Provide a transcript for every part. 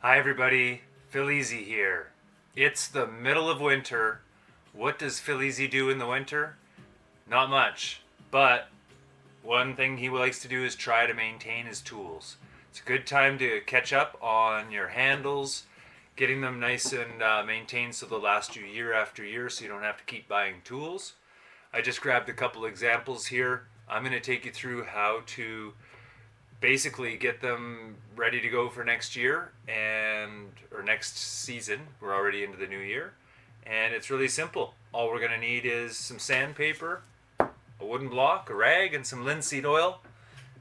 Hi everybody, Phil Easy here. It's the middle of winter. What does Phil Easy do in the winter? Not much, but one thing he likes to do is try to maintain his tools. It's a good time to catch up on your handles, getting them nice and maintained so they'll last you year after year so you don't have to keep buying tools. I just grabbed a couple examples here. I'm going to take you through how to basically get them ready to go for next year or next season. We're already into the new year, and it's really simple. All we're going to need is some sandpaper, a wooden block, a rag, and some linseed oil,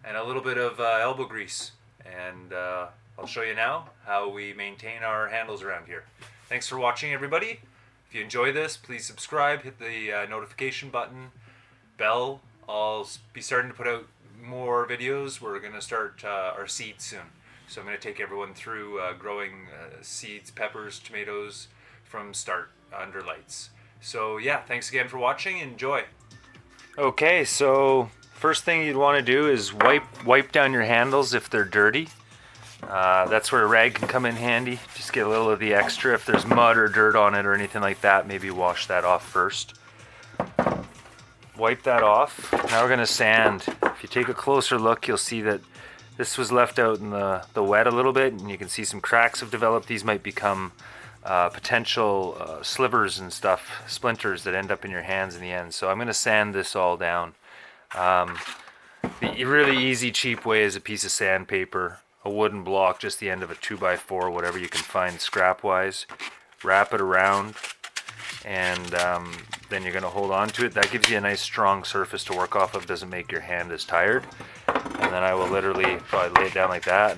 and a little bit of elbow grease. And I'll show you now how we maintain our handles around here. Thanks for watching, everybody. If you enjoy this, please subscribe, hit the notification button, bell. I'll be starting to put out more videos. We're going to start our seeds soon. So I'm going to take everyone through growing seeds, peppers, tomatoes from start under lights. So yeah, thanks again for watching. Enjoy. Okay, so first thing you'd want to do is wipe down your handles if they're dirty. That's where a rag can come in handy. Just get a little of the extra. If there's mud or dirt on it or anything like that, maybe wash that off first. Wipe that off. Now we're going to sand. If you take a closer look, you'll see that this was left out in the wet a little bit, and you can see some cracks have developed. These might become potential slivers and stuff, splinters that end up in your hands in the end. So I'm going to sand this all down. The really easy, cheap way is a piece of sandpaper, a wooden block, just the end of a 2x4, whatever you can find scrap-wise. Wrap it around, and then you're going to hold on to it. That gives you a nice strong surface to work off of, doesn't make your hand as tired. And then I will literally probably lay it down like that.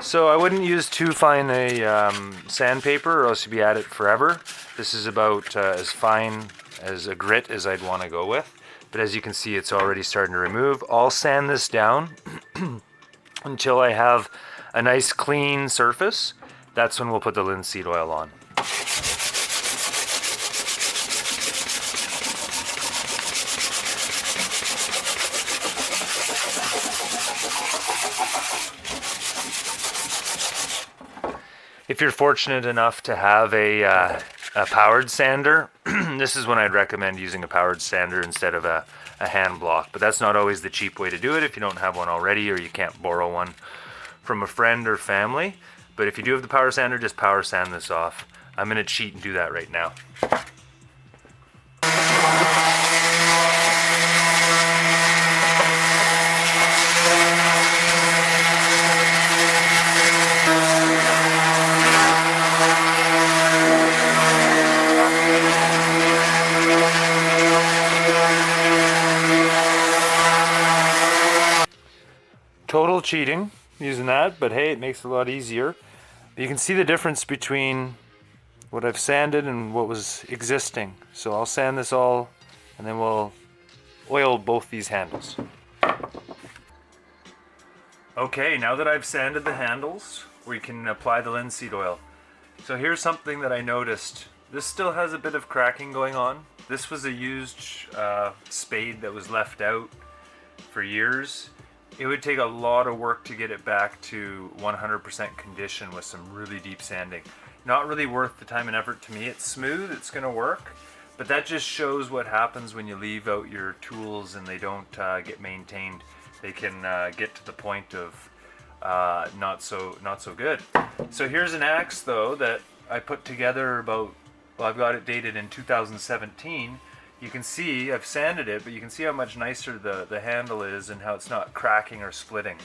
So I wouldn't use too fine a sandpaper, or else you'd be at it forever. This is about as fine as a grit as I'd want to go with. But as you can see, it's already starting to remove. I'll sand this down until I have a nice clean surface. That's when we'll put the linseed oil on. If you're fortunate enough to have a powered sander, this is when I'd recommend using a powered sander instead of a hand block. But that's not always the cheap way to do it if you don't have one already, or you can't borrow one from a friend or family. But if you do have the power sander, just power sand this off. I'm going to cheat and do that right now. Total cheating using that, but hey, it makes it a lot easier. You can see the difference between what I've sanded and what was existing. So I'll sand this all, and then we'll oil both these handles. Okay, now that I've sanded the handles, we can apply the linseed oil. So here's something that I noticed. This still has a bit of cracking going on. This was a used spade that was left out for years. It would take a lot of work to get it back to 100% condition with some really deep sanding. Not really worth the time and effort to me. It's smooth, it's going to work, but that just shows what happens when you leave out your tools and they don't get maintained. They can get to the point of not so good. So here's an axe though that I put together I've got it dated in 2017. You can see I've sanded it, but you can see how much nicer the handle is and how it's not cracking or splitting.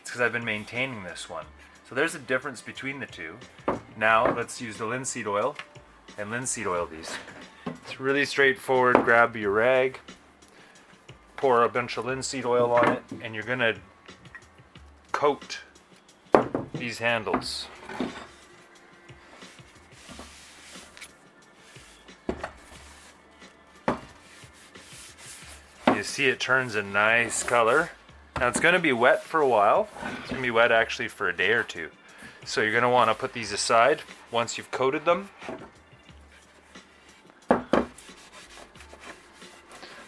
It's because I've been maintaining this one. So there's a difference between the two. Now let's use the linseed oil and linseed oil these. It's really straightforward. Grab your rag, pour a bunch of linseed oil on it, and you're gonna coat these handles. You see it turns a nice color. Now it's going to be wet for a while. It's going to be wet actually for a day or two. So you're going to want to put these aside once you've coated them.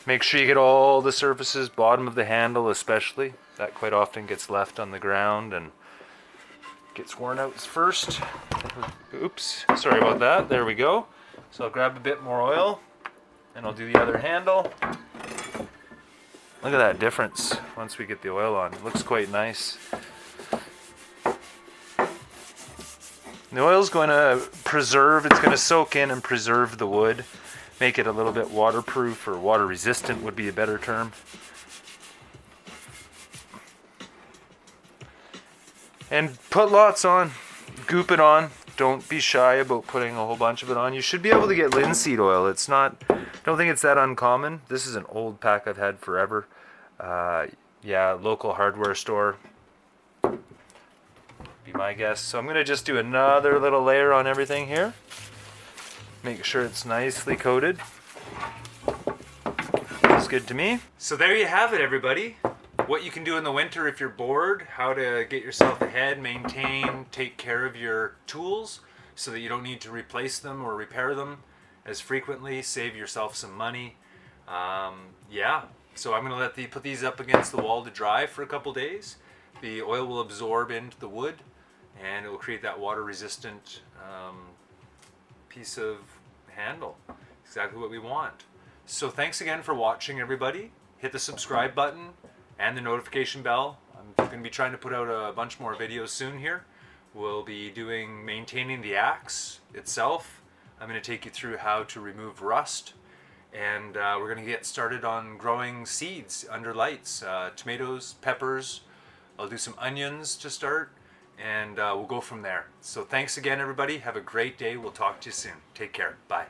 Make sure you get all the surfaces, bottom of the handle especially. That quite often gets left on the ground and gets worn out first. Oops, sorry about that. There we go. So I'll grab a bit more oil and I'll do the other handle. Look at that difference once we get the oil on. It looks quite nice. The oil's going to preserve, it's going to soak in and preserve the wood. Make it a little bit waterproof, or water resistant would be a better term. And put lots on. Goop it on. Don't be shy about putting a whole bunch of it on. You should be able to get linseed oil. It's not, I don't think it's that uncommon. This is an old pack I've had forever. Yeah, local hardware store. Be my guess. So I'm going to just do another little layer on everything here. Make sure it's nicely coated. Looks good to me. So there you have it, everybody. What you can do in the winter if you're bored, how to get yourself ahead, maintain, take care of your tools so that you don't need to replace them or repair them as frequently, save yourself some money. Yeah, so I'm going to put these up against the wall to dry for a couple days. The oil will absorb into the wood and it will create that water resistant piece of handle. Exactly what we want. So thanks again for watching, everybody. Hit the subscribe button and the notification bell. I'm going to be trying to put out a bunch more videos soon here. We'll be doing maintaining the axe itself. I'm going to take you through how to remove rust, and we're going to get started on growing seeds under lights, tomatoes, peppers. I'll do some onions to start, and we'll go from there. So thanks again, everybody. Have a great day. We'll talk to you soon. Take care. Bye.